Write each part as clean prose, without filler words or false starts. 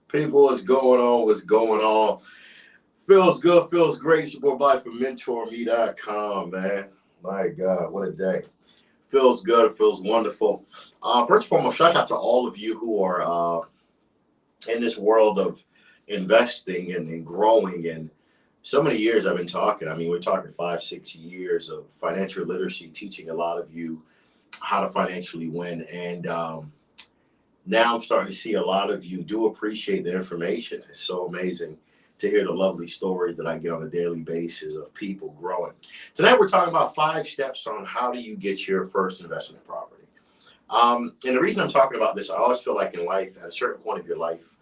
People, what's going on? What's going on? Feels good, feels great. It's your boy Bobby from Mentourme.com, man. My God, what a day. Feels good, feels wonderful. First and foremost, shout out to all of you who are in this world of investing and growing. And so many years I've been talking. I mean, we're talking 5, 6 years of financial literacy, teaching a lot of you how to financially win. And now I'm starting to see a lot of you do appreciate the information. It's so amazing to hear the lovely stories that I get on a daily basis of people growing. Tonight we're talking about 5 steps on how do you get your first investment property. And the reason I'm talking about this, I always feel like in life, at a certain point of your life,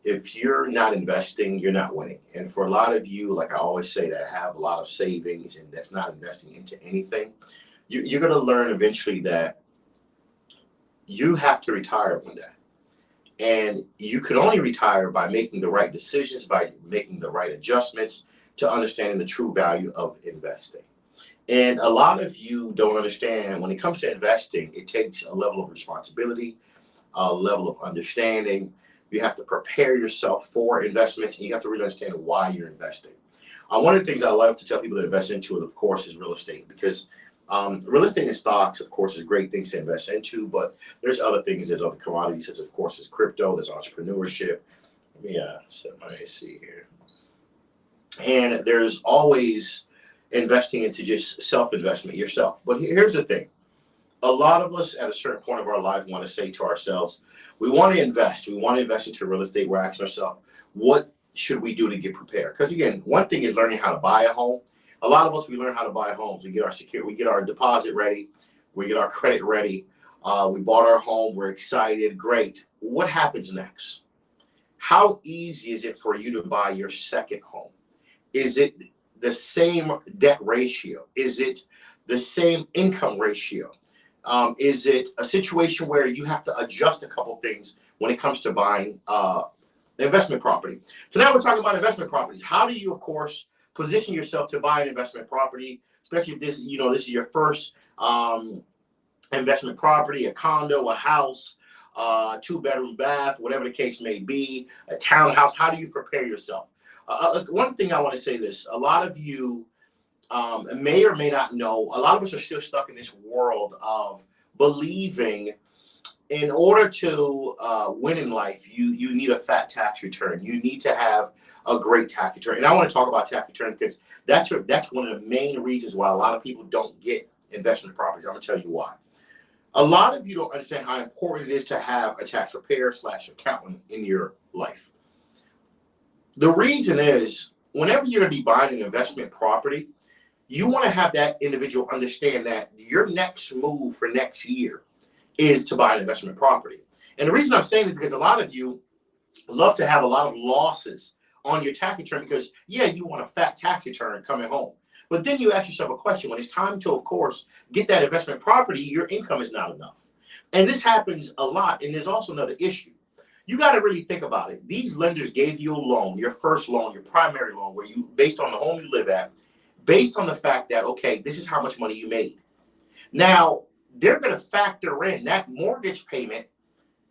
if you're not investing, you're not winning. And for a lot of you, like I always say, that have a lot of savings and that's not investing into anything, you're going to learn eventually that you have to retire one day. And you could only retire by making the right decisions, by making the right adjustments to understanding the true value of investing. And a lot of you don't understand when it comes to investing, it takes a level of responsibility, a level of understanding. You have to prepare yourself for investments, and you have to really understand why you're investing. One of the things I love to tell people to invest into, of course, is real estate, because real estate and stocks, of course, is great things to invest into, but there's other things. There's other commodities, such of course, as crypto. There's entrepreneurship. Let me set my AC here. And there's always investing into just self-investment yourself. But here's the thing. A lot of us at a certain point of our life want to say to ourselves, we want to invest. We want to invest into real estate. We're asking ourselves, what should we do to get prepared? Because again, one thing is learning how to buy a home. A lot of us, we learn how to buy homes. We get our deposit ready. We get our credit ready. We bought our home. We're excited. Great. What happens next? How easy is it for you to buy your second home? Is it the same debt ratio? Is it the same income ratio? Is it a situation where you have to adjust a couple things when it comes to buying investment property? So now we're talking about investment properties. How do you, of course, position yourself to buy an investment property, especially if this is your first investment property, a condo, a house, 2-bedroom bath, whatever the case may be, a townhouse. How do you prepare yourself? One thing I want to say this, a lot of you may or may not know, a lot of us are still stuck in this world of believing in order to win in life, you need a fat tax return. You need to have a great tax return. And I want to talk about tax return because that's one of the main reasons why a lot of people don't get investment properties. I'm going to tell you why. A lot of you don't understand how important it is to have a tax preparer / accountant in your life. The reason is whenever you're going to be buying an investment property, you want to have that individual understand that your next move for next year is to buy an investment property. And the reason I'm saying it is because a lot of you love to have a lot of losses on your tax return because, yeah, you want a fat tax return coming home. But then you ask yourself a question. When it's time to, of course, get that investment property, your income is not enough. And this happens a lot. And there's also another issue. You got to really think about it. These lenders gave you a loan, your first loan, your primary loan, where you, based on the home you live at, based on the fact that, okay, this is how much money you made. Now, they're going to factor in that mortgage payment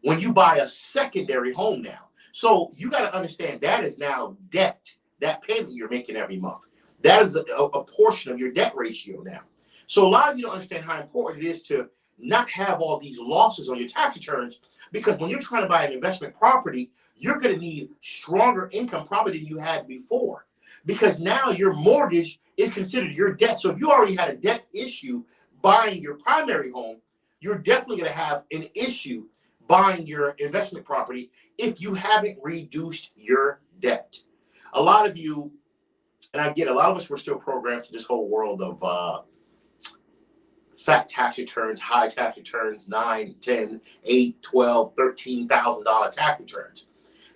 when you buy a secondary home now. So you got to understand that is now debt, that payment you're making every month. That is a portion of your debt ratio now. So a lot of you don't understand how important it is to not have all these losses on your tax returns, because when you're trying to buy an investment property, you're going to need stronger income probably than you had before, because now your mortgage is considered your debt. So if you already had a debt issue buying your primary home, you're definitely going to have an issue buying your investment property if you haven't reduced your debt. A lot of you, and I get a lot of us, were still programmed to this whole world of fat tax returns, high tax returns, 9, 10, 8, 12, $13,000 tax returns.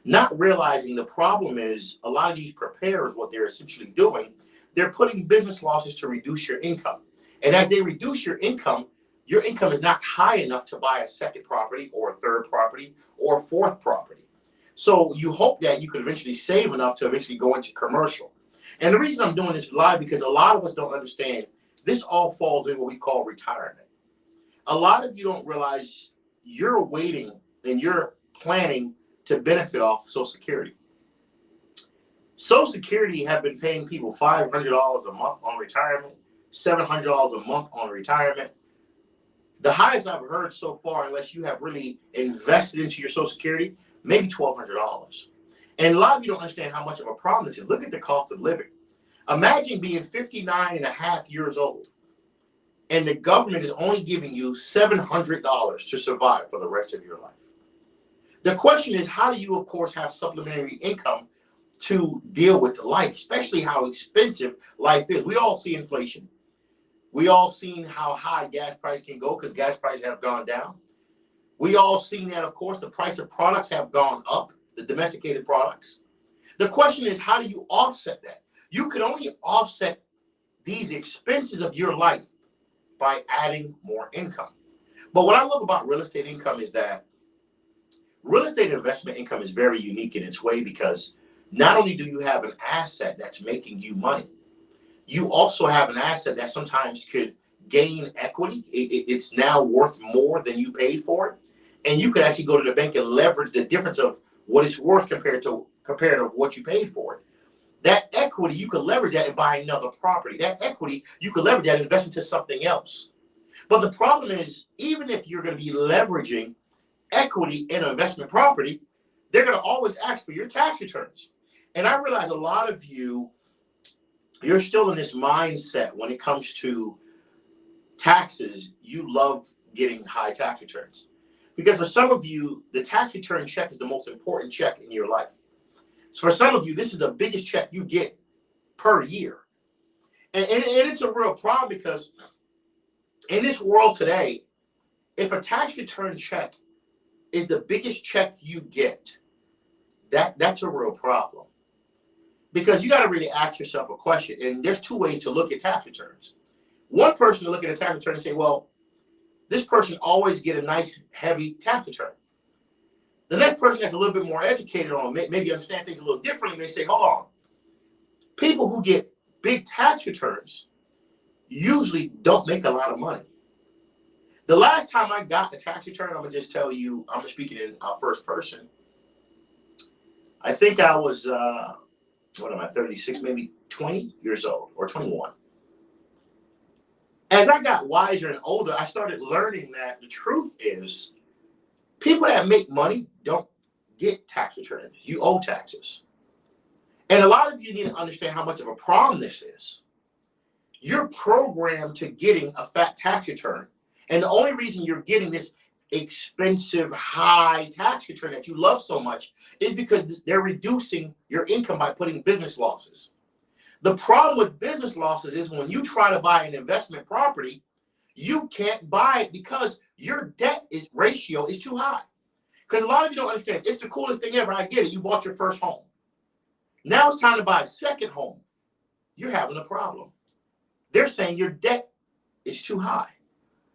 Not realizing the problem is a lot of these preparers, what they're essentially doing, they're putting business losses to reduce your income. And as they reduce your income is not high enough to buy a second property or a third property or a fourth property. So you hope that you could eventually save enough to eventually go into commercial. And the reason I'm doing this live, because a lot of us don't understand, this all falls in what we call retirement. A lot of you don't realize you're waiting and you're planning to benefit off Social Security. Social Security have been paying people $500 a month on retirement, $700 a month on retirement. The highest I've heard so far, unless you have really invested into your Social Security, maybe $1,200. And a lot of you don't understand how much of a problem this is. Look at the cost of living. Imagine being 59 and a half years old, and the government is only giving you $700 to survive for the rest of your life. The question is, how do you, of course, have supplementary income to deal with life, especially how expensive life is? We all see inflation. We all seen how high gas price can go because gas prices have gone down. We all seen that, of course, the price of products have gone up, the domesticated products. The question is, how do you offset that? You can only offset these expenses of your life by adding more income. But what I love about real estate income is that real estate investment income is very unique in its way, because not only do you have an asset that's making you money, you also have an asset that sometimes could gain equity. It's now worth more than you paid for it. And you could actually go to the bank and leverage the difference of what it's worth compared to what you paid for it. That equity, you could leverage that and buy another property. That equity, you could leverage that and invest into something else. But the problem is, even if you're going to be leveraging equity in an investment property, they're going to always ask for your tax returns. And I realize a lot of you're still in this mindset when it comes to taxes. You love getting high tax returns. Because for some of you, the tax return check is the most important check in your life. So for some of you, this is the biggest check you get per year. And it's a real problem, because in this world today, if a tax return check is the biggest check you get, that's a real problem. Because you got to really ask yourself a question. And there's two ways to look at tax returns. One person to look at a tax return and say, well, this person always get a nice, heavy tax return. The next person that's a little bit more educated on, maybe understand things a little differently, may say, hold on. People who get big tax returns usually don't make a lot of money. The last time I got a tax return, I'm going to just tell you, I'm speaking in first person. I think I was, 36, maybe 20 years old or 21. As I got wiser and older, I started learning that the truth is, people that make money don't get tax returns. You owe taxes. And a lot of you need to understand how much of a problem this is. You're programmed to getting a fat tax return. And the only reason you're getting this expensive, high tax return that you love so much is because they're reducing your income by putting business losses. The problem with business losses is when you try to buy an investment property, you can't buy it because your debt ratio is too high. Because a lot of you don't understand. It's the coolest thing ever. I get it. You bought your first home. Now it's time to buy a second home. You're having a problem. They're saying your debt is too high.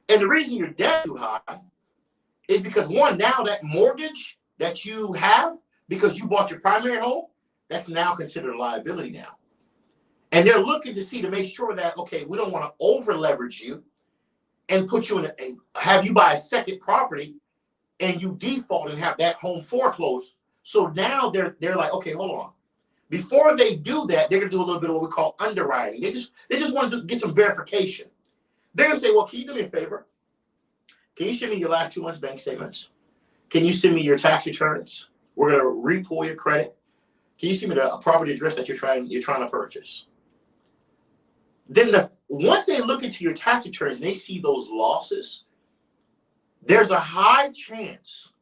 And the reason your debt is too high is because, one, now that mortgage that you have because you bought your primary home, that's now considered a liability now. And they're looking to make sure that, okay, we don't want to over leverage you and put you in have you buy a second property and you default and have that home foreclosed. So now they're like, okay, hold on. Before they do that, they're gonna do a little bit of what we call underwriting. They just want to get some verification. They're gonna say, well, can you do me a favor? Can you send me your last 2 months bank statements? Can you send me your tax returns? We're gonna repull your credit. Can you send me the property address that you're trying to purchase? Then once they look into your tax returns and they see those losses, there's a high chance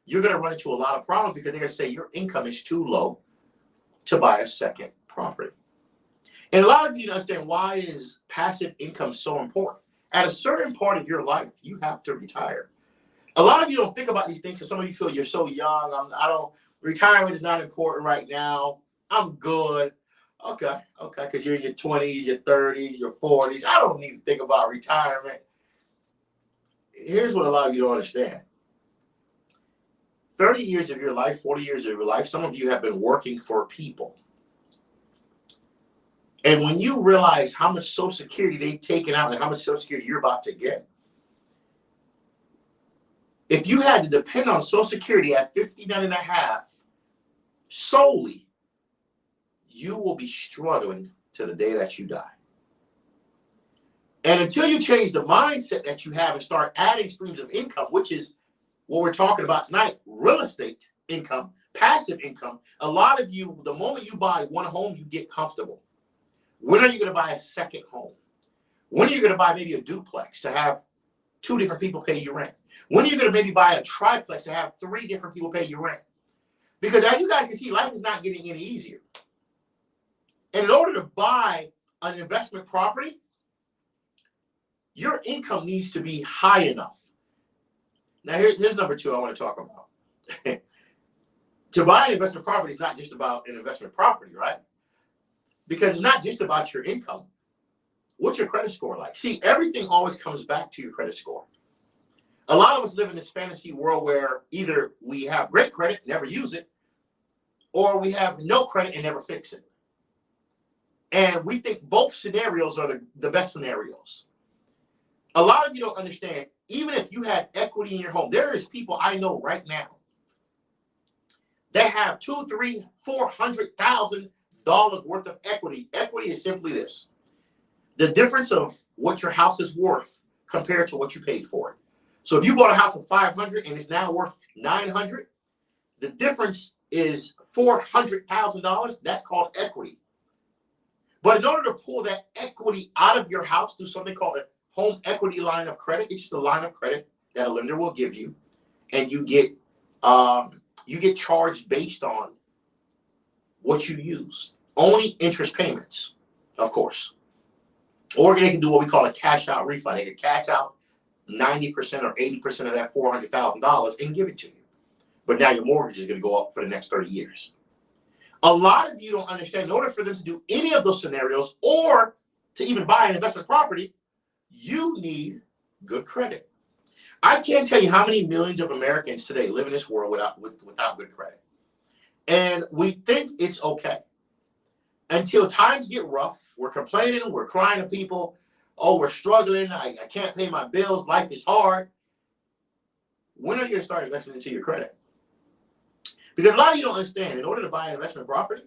you're going to run into a lot of problems, because they're going to say your income is too low to buy a second property. And a lot of you don't understand, why is passive income so important? At a certain part of your life, you have to retire. A lot of you don't think about these things because some of you feel you're so young. Retirement is not important right now. I'm good. Okay, because you're in your 20s, your 30s, your 40s. I don't need to think about retirement. Here's what a lot of you don't understand. 30 years of your life, 40 years of your life, some of you have been working for people. And when you realize how much Social Security they've taken out and how much Social Security you're about to get, If you had to depend on Social Security at 59 and a half solely, you will be struggling to the day that you die. And until you change the mindset that you have and start adding streams of income, which is what we're talking about tonight, real estate income, passive income, a lot of you, the moment you buy one home, you get comfortable. When are you going to buy a second home? When are you going to buy maybe a duplex to have 2 different people pay your rent? When are you going to maybe buy a triplex to have 3 different people pay your rent? Because as you guys can see, life is not getting any easier. And in order to buy an investment property, your income needs to be high enough. Now, here's number 2 I want to talk about. To buy an investment property is not just about an investment property, right? Because it's not just about your income. What's your credit score like? See, everything always comes back to your credit score. A lot of us live in this fantasy world where either we have great credit, never use it, or we have no credit and never fix it. And we think both scenarios are the best scenarios. A lot of you don't understand, even if you had equity in your home, there is people I know right now that have $200,000, $300,000, $400,000 worth of equity. Equity is simply this: the difference of what your house is worth compared to what you paid for it. So if you bought a house of $500,000 and it's now worth $900,000, the difference is $400,000. That's called equity. But in order to pull that equity out of your house through something called a home equity line of credit, it's just a line of credit that a lender will give you, and you get charged based on what you use. Only interest payments, of course. Or they can do what we call a cash out refi. They can cash out 90% or 80% of that $400,000 and give it to you. But now your mortgage is going to go up for the next 30 years. A lot of you don't understand, in order for them to do any of those scenarios or to even buy an investment property, you need good credit. I can't tell you how many millions of Americans today live in this world without good credit. And we think it's okay. Until times get rough, we're complaining, we're crying to people, oh, we're struggling, I can't pay my bills, life is hard. When are you going to start investing into your credit? Because a lot of you don't understand, in order to buy an investment property,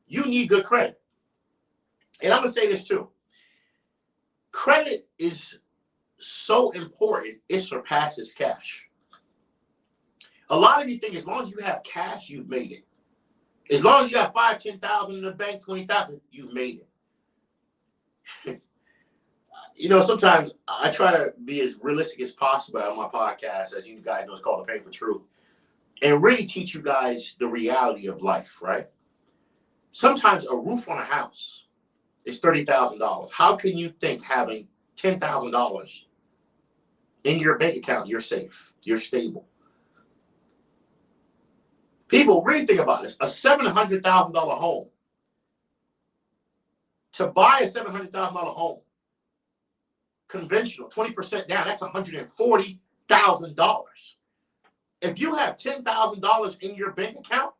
you need good credit. And I'm going to say this too. Credit is so important, it surpasses cash. A lot of you think as long as you have cash, you've made it. As long as you have $5,000, $10,000 in the bank, $20,000, you've made it. You know, sometimes I try to be as realistic as possible on my podcast, as you guys know, it's called The Painful Truth, and really teach you guys the reality of life, right? Sometimes a roof on a house is $30,000. How can you think having $10,000 in your bank account, you're safe, you're stable? People really think about this. A $700,000 home. To buy a $700,000 home, conventional, 20% down, that's $140,000. If you have $10,000 in your bank account,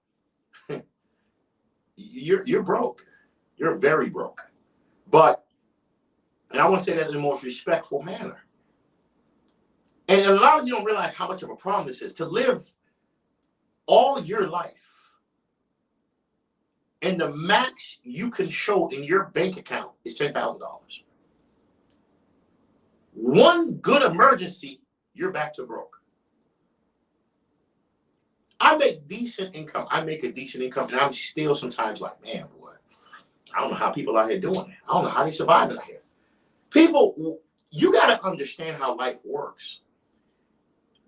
you're broke. You're very broke. But, and I want to say that in the most respectful manner. And a lot of you don't realize how much of a problem this is. To live all your life and the max you can show in your bank account is $10,000. One good emergency, you're back to broke. I make decent income. I make a decent income, and I'm still sometimes like, man, boy, I don't know how people out here doing it. I don't know how they surviving out here. People, you got to understand how life works.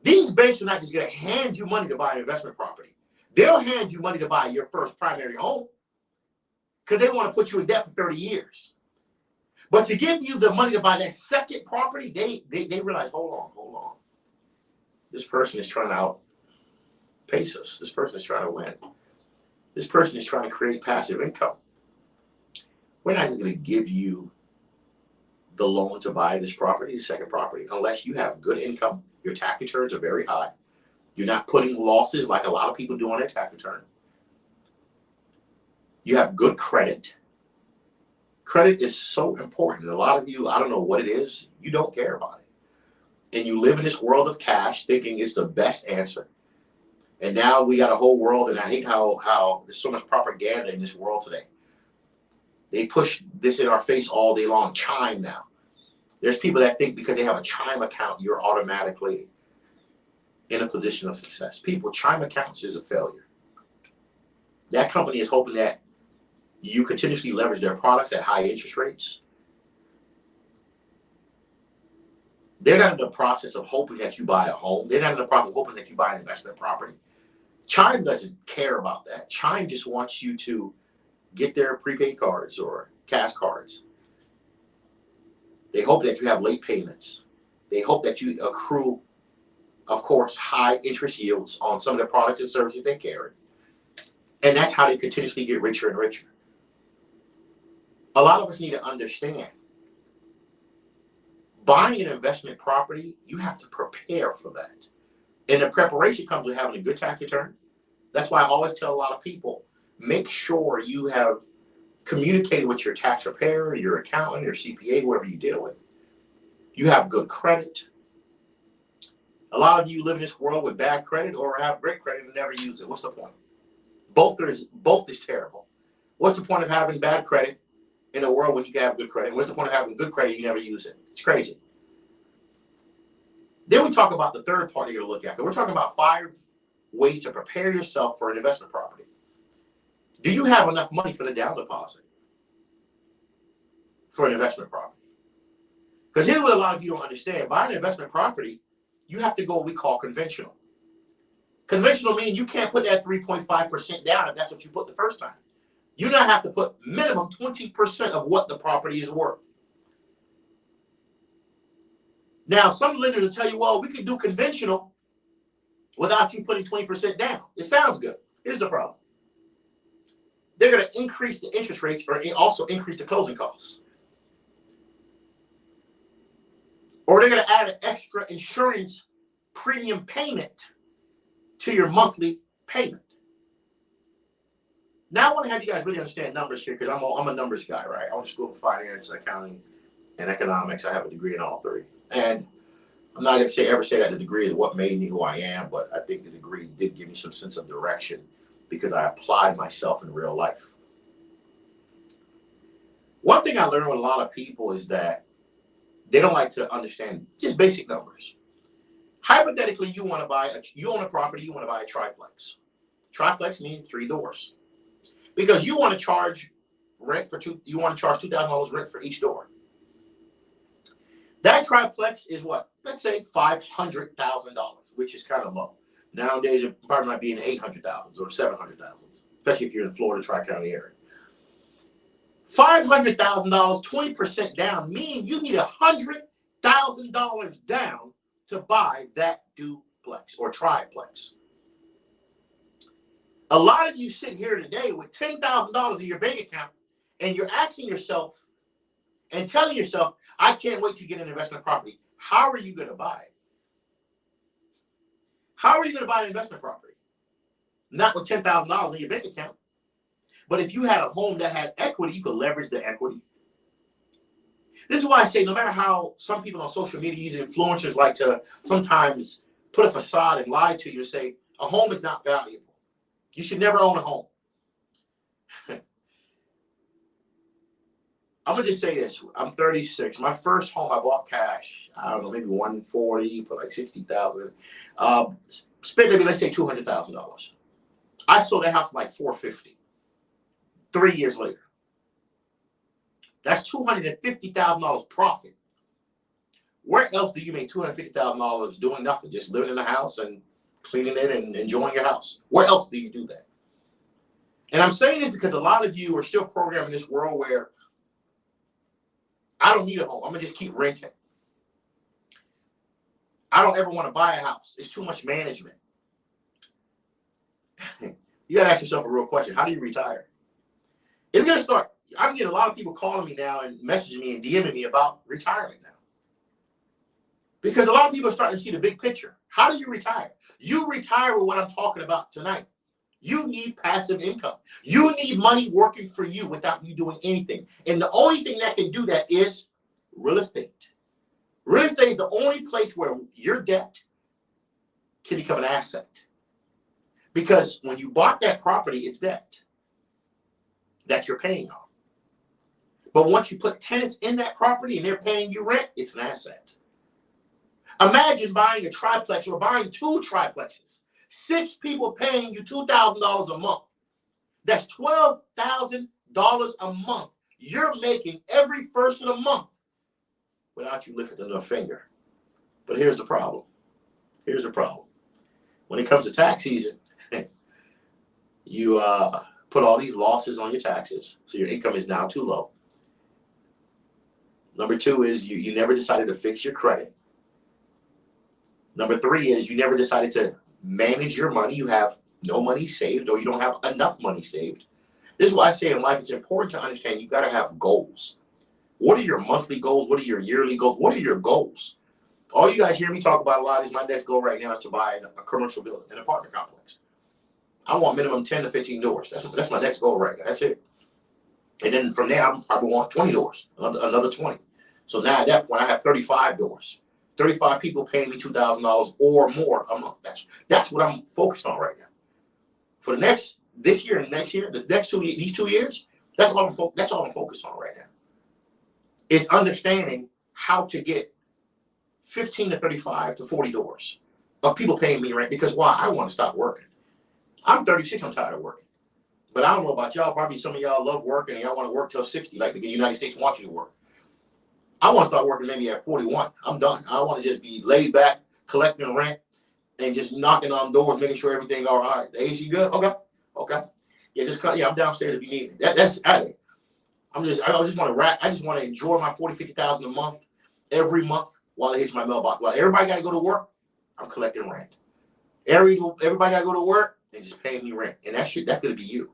These banks are not just going to hand you money to buy an investment property. They'll hand you money to buy your first primary home because they want to put you in debt for 30 years. But to give you the money to buy that second property, they realize, hold on. This person is trying to outpace us. This person is trying to win. This person is trying to create passive income. We're not just going to give you the loan to buy this property, the second property, unless you have good income. Your tax returns are very high. You're not putting losses like a lot of people do on their tax return. You have good credit. Credit is so important. A lot of you, I don't know what it is, you don't care about it. and you live in this world of cash thinking it's the best answer. And now we got a whole world, and I hate how there's so much propaganda in this world today. They push this in our face all day long. Chime now. There's people that think because they have a Chime account, you're automatically in a position of success. People, Chime accounts is a failure. That company is hoping that you continuously leverage their products at high interest rates. They're not in the process of hoping that you buy a home. They're not in the process of hoping that you buy an investment property. Chime doesn't care about that. Chime just wants you to get their prepaid cards or cash cards. They hope that you have late payments. They hope that you accrue, of course, high interest yields on some of the products and services they carry. And that's how they continuously get richer and richer. A lot of us need to understand, buying an investment property, you have to prepare for that. And the preparation comes with having a good tax return. That's why I always tell a lot of people, make sure you have communicated with your tax preparer, your accountant, your CPA, whoever you deal with. You have good credit. A lot of you live in this world with bad credit or have great credit and never use it. What's the point? Both is terrible. What's the point of having bad credit in a world when you can have good credit? What's the point of having good credit and you never use it? It's crazy. Then we talk about the third part you're going to look at. We're talking about 5 ways to prepare yourself for an investment property. Do you have enough money for the down deposit for an investment property? Because here's what a lot of you don't understand. Buying an investment property, you have to go what we call conventional. Conventional means you can't put that 3.5% down if that's what you put the first time. You now have to put minimum 20% of what the property is worth. Now, some lenders will tell you, well, we can do conventional without you putting 20% down. It sounds good. Here's the problem. They're going to increase the interest rates or also increase the closing costs. Or they're going to add an extra insurance premium payment to your monthly payment. Now, I want to have you guys really understand numbers here because I'm a numbers guy, right? I went to school for finance, accounting, and economics. I have a degree in all 3. And I'm not going to ever say that the degree is what made me who I am, but I think the degree did give me some sense of direction because I applied myself in real life. One thing I learned with a lot of people is that they don't like to understand just basic numbers. Hypothetically, you own a property, you want to buy a triplex. Triplex means 3 doors. Because you want to charge $2,000 rent for each door. That triplex is what? Let's say $500,000, which is kind of low. Nowadays, it probably might be in the 800,000s or 700,000s, especially if you're in the Florida Tri-County area. $500,000, 20% down, means you need $100,000 down to buy that duplex or triplex. A lot of you sit here today with $10,000 in your bank account and you're asking yourself and telling yourself, I can't wait to get an investment property. How are you going to buy it? How are you going to buy an investment property? Not with $10,000 in your bank account. But if you had a home that had equity, you could leverage the equity. This is why I say no matter how some people on social media, these influencers like to sometimes put a facade and lie to you and say a home is not valuable. You should never own a home. I'm going to just say this. I'm 36. My first home I bought cash. I don't know, maybe 140, put like 60,000. Spent maybe, let's say $200,000. I sold that house for like $450. 3 years later. That's $250,000 profit. Where else do you make $250,000 doing nothing? Just living in the house and cleaning it and enjoying your house. Where else do you do that? And I'm saying this because a lot of you are still programmed in this world where I don't need a home. I'm going to just keep renting. I don't ever want to buy a house. It's too much management. You got to ask yourself a real question. How do you retire? It's going to start. I'm getting a lot of people calling me now and messaging me and DMing me about retirement now. Because a lot of people are starting to see the big picture. How do you retire? You retire with what I'm talking about tonight. You need passive income. You need money working for you without you doing anything. And the only thing that can do that is real estate. Real estate is the only place where your debt can become an asset. Because when you bought that property, it's debt that you're paying on. But once you put tenants in that property and they're paying you rent, it's an asset. Imagine buying a triplex or buying 2 triplexes. 6 people paying you $2,000 a month. That's $12,000 a month you're making every first of the month without you lifting a finger. But here's the problem. Here's the problem. When it comes to tax season, you put all these losses on your taxes, so your income is now too low. Number 2 is you never decided to fix your credit. Number 3 is you never decided to manage your money. You have no money saved, or you don't have enough money saved. This is why I say in life it's important to understand you got to have goals. What are your monthly goals? What are your yearly goals? What are your goals? All you guys hear me talk about a lot is my next goal right now is to buy a commercial building, an apartment complex. I want minimum 10 to 15 doors. That's my next goal right now. That's it. And then from there, I probably want 20 doors, another 20. So now at that point, I have 35 doors. 35 people paying me $2,000 or more a month. That's what I'm focused on right now. For this year and next year, these 2 years, that's all I'm focused on right now. It's understanding how to get 15 to 35 to 40 doors of people paying me rent. Because why? I want to stop working. I'm 36. I'm tired of working. But I don't know about y'all. Probably some of y'all love working and y'all want to work till 60, like the United States wants you to work. I want to start working maybe at 41. I'm done. I want to just be laid back, collecting rent, and just knocking on doors, making sure everything all right. The AC good? Okay. Yeah, I'm downstairs if you need me. I just want to enjoy my 40, 50,000 a month every month while it hits my mailbox. While everybody got to go to work, I'm collecting rent. Everybody got to go to work and just paying me rent. And that's going to be you.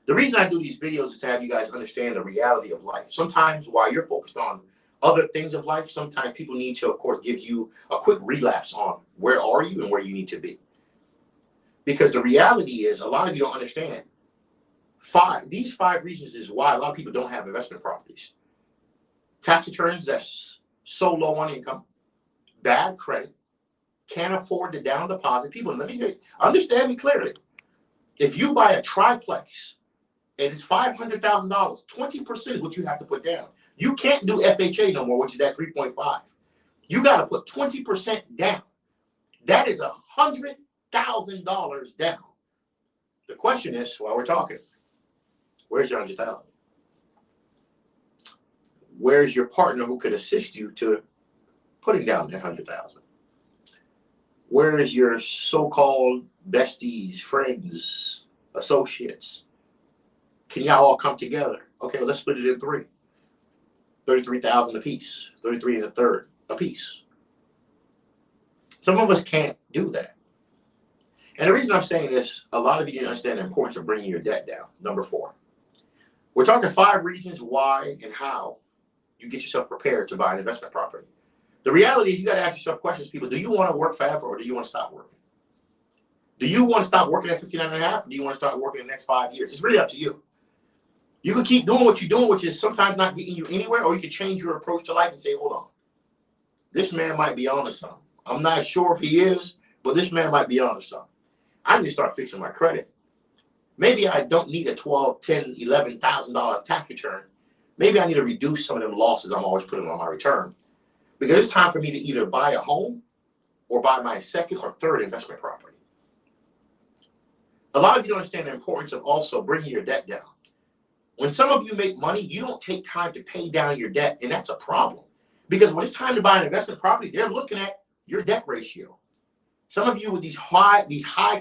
The reason I do these videos is to have you guys understand the reality of life. Sometimes while you're focused on other things of life, sometimes people need to, of course, give you a quick relapse on where are you and where you need to be. Because the reality is, a lot of you don't understand. These 5 reasons is why a lot of people don't have investment properties. Tax returns that's so low on income, bad credit, can't afford the down deposit. People, understand me clearly. If you buy a triplex and it's $500,000, 20% is what you have to put down. You can't do FHA no more, which is that 3.5. You got to put 20% down. That is $100,000 down. The question is, while we're talking, where's your 100,000? Where's your partner who could assist you to putting down that 100,000? Where is your so-called besties, friends, associates? Can y'all all come together? Okay, let's split it in 3. 33,000 a piece, 33 and a third a piece. Some of us can't do that. And the reason I'm saying this, a lot of you didn't understand the importance of bringing your debt down. Number 4. We're talking 5 reasons why and how you get yourself prepared to buy an investment property. The reality is you got to ask yourself questions, people. Do you want to work forever or do you want to stop working? Do you want to stop working at 59 and a half or do you want to start working in the next 5 years? It's really up to you. You can keep doing what you're doing, which is sometimes not getting you anywhere, or you can change your approach to life and say, hold on, this man might be on to something. I'm not sure if he is, but this man might be on to something. I need to start fixing my credit. Maybe I don't need a $12,000, $10,000, $11,000 tax return. Maybe I need to reduce some of them losses I'm always putting on my return. Because it's time for me to either buy a home or buy my second or third investment property. A lot of you don't understand the importance of also bringing your debt down. When some of you make money, you don't take time to pay down your debt, and that's a problem. Because when it's time to buy an investment property, they're looking at your debt ratio. Some of you with these high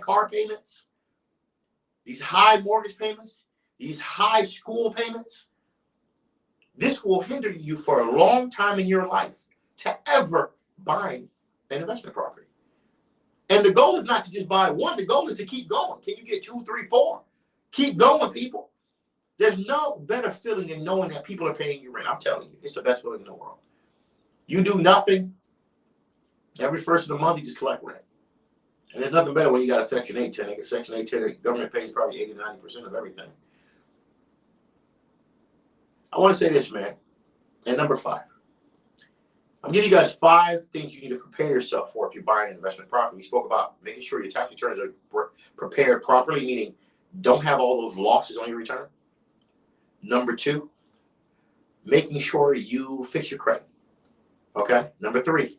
car payments, these high mortgage payments, these high school payments, this will hinder you for a long time in your life to ever buy an investment property. And the goal is not to just buy one. The goal is to keep going. Can you get 2, 3, 4? Keep going, people. There's no better feeling than knowing that people are paying you rent. I'm telling you, it's the best feeling in the world. You do nothing. Every first of the month, you just collect rent. And there's nothing better when you got a Section 8 tenant. Section 8 tenant, government pays probably 80, 90% of everything. I want to say this, man. And number 5, I'm giving you guys 5 things you need to prepare yourself for if you're buying an investment property. We spoke about making sure your tax returns are prepared properly, meaning don't have all those losses on your return. Number 2, making sure you fix your credit. Okay. Number 3,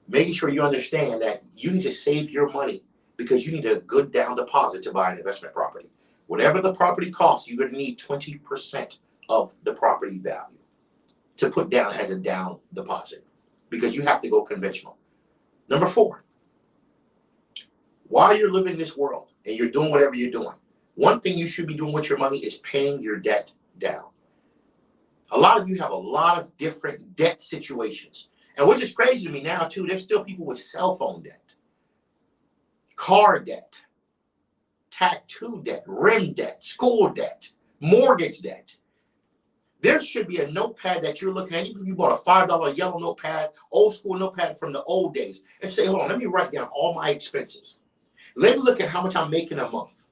making sure you understand that you need to save your money because you need a good down deposit to buy an investment property. Whatever the property costs, you're going to need 20% of the property value to put down as a down deposit because you have to go conventional. Number 4, while you're living this world and you're doing whatever you're doing, one thing you should be doing with your money is paying your debt down. A lot of you have a lot of different debt situations. And which is crazy to me now, too, there's still people with cell phone debt, car debt, tattoo debt, rim debt, school debt, mortgage debt. There should be a notepad that you're looking at. Even if you bought a $5 yellow notepad, old school notepad from the old days, and say, hold on, let me write down all my expenses. Let me look at how much I'm making a month.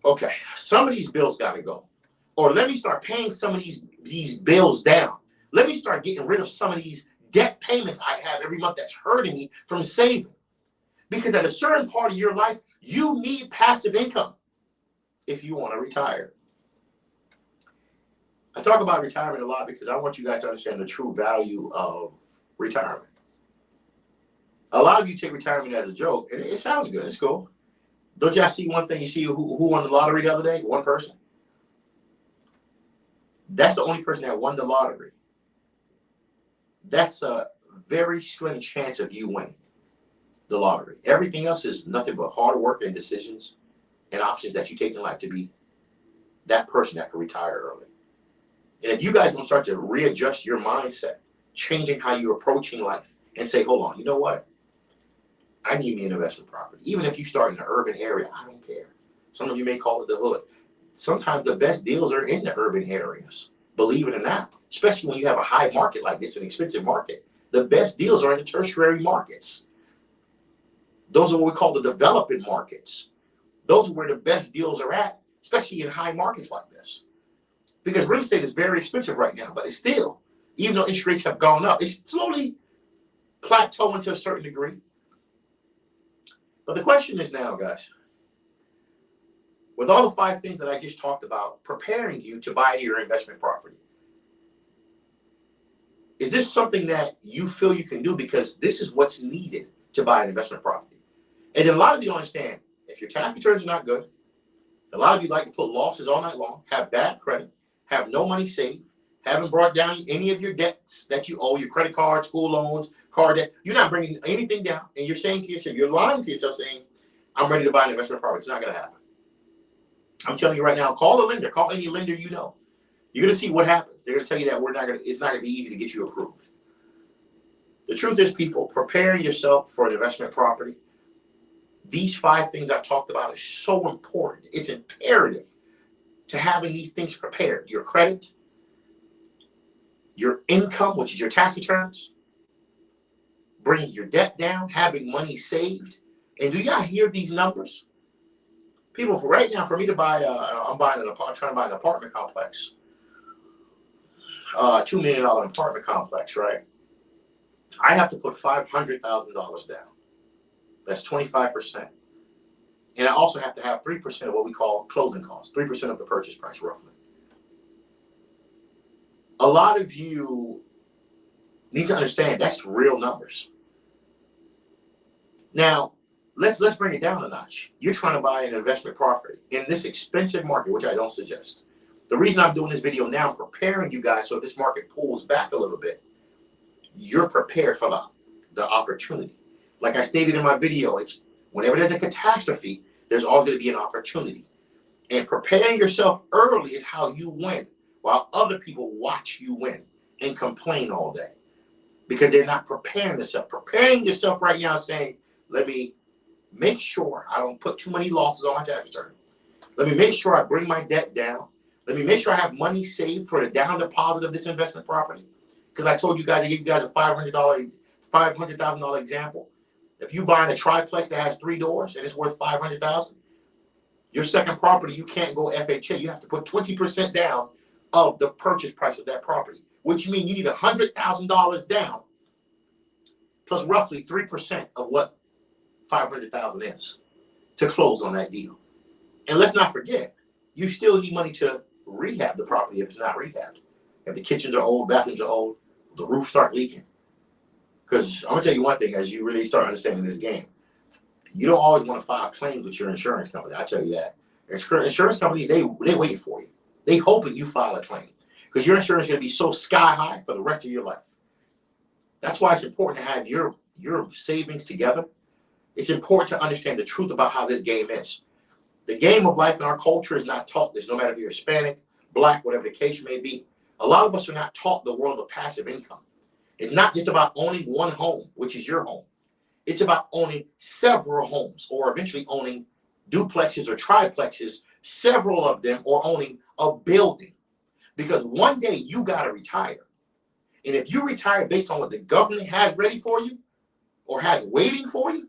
Okay, some of these bills got to go. Or let me start paying some of these bills down. Let me start getting rid of some of these debt payments I have every month that's hurting me from saving. Because at a certain part of your life, you need passive income if you want to retire. I talk about retirement a lot because I want you guys to understand the true value of retirement. A lot of you take retirement as a joke, and it sounds good. It's cool. Don't y'all see one thing? You see who won the lottery the other day? One person. That's the only person that won the lottery. That's a very slim chance of you winning the lottery. Everything else is nothing but hard work and decisions and options that you take in life to be that person that can retire early. And if you guys don't start to readjust your mindset, changing how you're approaching life and say, hold on, you know what? I need me an investment property. Even if you start in an urban area, I don't care. Some of you may call it the hood. Sometimes the best deals are in the urban areas, believe it or not, especially when you have a high market like this, an expensive market. The best deals are in the tertiary markets. Those are what we call the developing markets. Those are where the best deals are at, especially in high markets like this. Because real estate is very expensive right now, but it's still, even though interest rates have gone up, it's slowly plateauing to a certain degree. But the question is now, guys, with all the 5 things that I just talked about, preparing you to buy your investment property, is this something that you feel you can do because this is what's needed to buy an investment property? And then a lot of you don't understand, if your tax returns are not good, a lot of you like to put losses all night long, have bad credit, have no money saved, haven't brought down any of your debts that you owe, your credit card, school loans, car debt. You're not bringing anything down. And you're saying to yourself, you're lying to yourself saying, I'm ready to buy an investment property. It's not going to happen. I'm telling you right now, call a lender. Call any lender you know. You're going to see what happens. They're going to tell you that it's not going to be easy to get you approved. The truth is, people, preparing yourself for an investment property, these 5 things I've talked about is so important. It's imperative to having these things prepared. Your credit, your income, which is your tax returns, bringing your debt down, having money saved. And do y'all hear these numbers? People, for right now, for me to buy, I'm trying to buy an apartment complex, $2 million apartment complex, right? I have to put $500,000 down. That's 25%. And I also have to have 3% of what we call closing costs, 3% of the purchase price, roughly. A lot of you need to understand that's real numbers. Now, let's bring it down a notch. You're trying to buy an investment property in this expensive market, which I don't suggest. The reason I'm doing this video now, I'm preparing you guys so if this market pulls back a little bit, you're prepared for the opportunity. Like I stated in my video, it's whenever there's a catastrophe, there's always going to be an opportunity. And preparing yourself early is how you win, while other people watch you win and complain all day because they're not preparing themselves. Preparing yourself right now saying, let me make sure I don't put too many losses on my tax return. Let me make sure I bring my debt down. Let me make sure I have money saved for the down deposit of this investment property. Because I told you guys, I gave you guys a $500,000 example. If you buy in a triplex that has 3 doors and it's worth $500,000, your second property, you can't go FHA. You have to put 20% down of the purchase price of that property, which means you need $100,000 down plus roughly 3% of what 500,000 is to close on that deal. And let's not forget, you still need money to rehab the property if it's not rehabbed. If the kitchens are old, bathrooms are old, the roof start leaking. Because I'm gonna tell you one thing, as you really start understanding this game, you don't always want to file claims with your insurance company. I tell you that. Insurance companies, they wait for you. They hoping you file a claim because your insurance is gonna be so sky high for the rest of your life. That's why it's important to have your savings together. It's important to understand the truth about how this game is. The game of life in our culture is not taught this, no matter if you're Hispanic, Black, whatever the case may be. A lot of us are not taught the world of passive income. It's not just about owning one home, which is your home. It's about owning several homes, or eventually owning duplexes or triplexes, several of them, or owning a building. Because one day you got to retire. And if you retire based on what the government has ready for you or has waiting for you,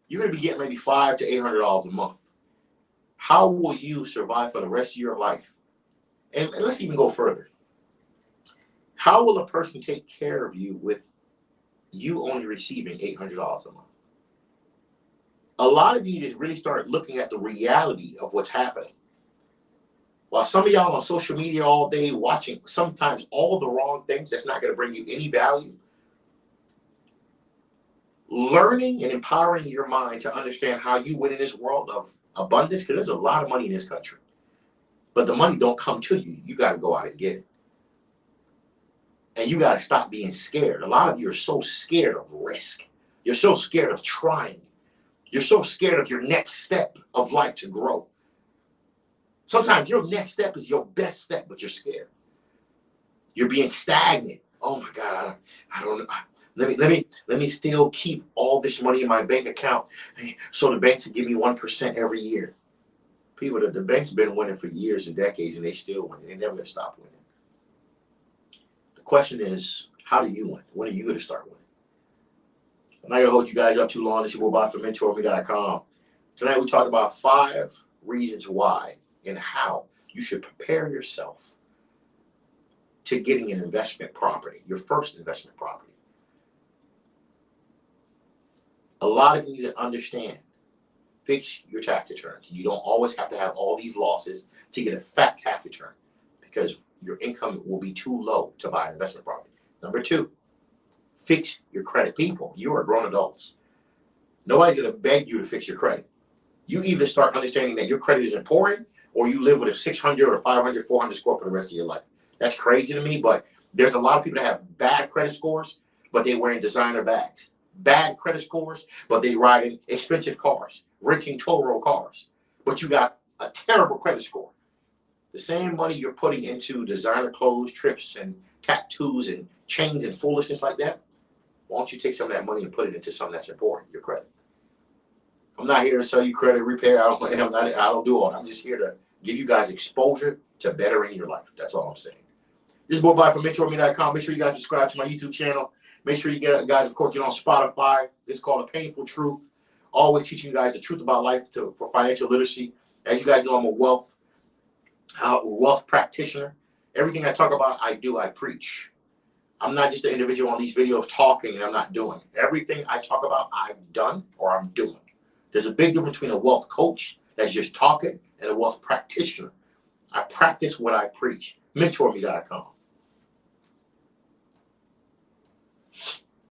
you're going to be getting maybe $500 to $800 a month. How will you survive for the rest of your life? And let's even go further. How will a person take care of you with you only receiving $800 a month? A lot of you just really start looking at the reality of what's happening. While some of y'all on social media all day watching sometimes all the wrong things that's not going to bring you any value, learning and empowering your mind to understand how you win in this world of abundance, because there's a lot of money in this country, but the money don't come to you. You got to go out and get it. And you got to stop being scared. A lot of you are so scared of risk. You're so scared of trying. You're so scared of your next step of life to grow. Sometimes your next step is your best step, but you're scared. You're being stagnant. Oh my God, I don't know. Let me still keep all this money in my bank account so the banks will give me 1% every year. People, the bank's been winning for years and decades, and they still win. They're never going to stop winning. The question is, how do you win? When are you going to start winning? I'm not going to hold you guys up too long. This is your boy from Mentourme.com. Tonight we talked about 5 reasons why and how you should prepare yourself to getting an investment property, your first investment property. A lot of you need to understand, fix your tax returns. You don't always have to have all these losses to get a fat tax return because your income will be too low to buy an investment property. Number 2, fix your credit. People, you are grown adults. Nobody's going to beg you to fix your credit. You either start understanding that your credit is important or you live with a 600 or 500, 400 score for the rest of your life. That's crazy to me, but there's a lot of people that have bad credit scores, but they're wearing designer bags. Bad credit scores, but they ride in expensive cars, renting tow road cars. But you got a terrible credit score. The same money you're putting into designer clothes, trips, and tattoos, and chains, and foolishness like that, why don't you take some of that money and put it into something that's important, your credit? I'm not here to sell you credit repair. I don't do all that. I'm just here to give you guys exposure to bettering your life. That's all I'm saying. This is Boy from Mentourme.com. Make sure you guys subscribe to my YouTube channel. Make sure you guys, of course, get on Spotify. It's called A Painful Truth. Always teaching you guys the truth about life for financial literacy. As you guys know, I'm a wealth practitioner. Everything I talk about, I preach. I'm not just an individual on these videos talking and I'm not doing. Everything I talk about, I've done or I'm doing. There's a big difference between a wealth coach that's just talking and a wealth practitioner. I practice what I preach. Mentourme.com.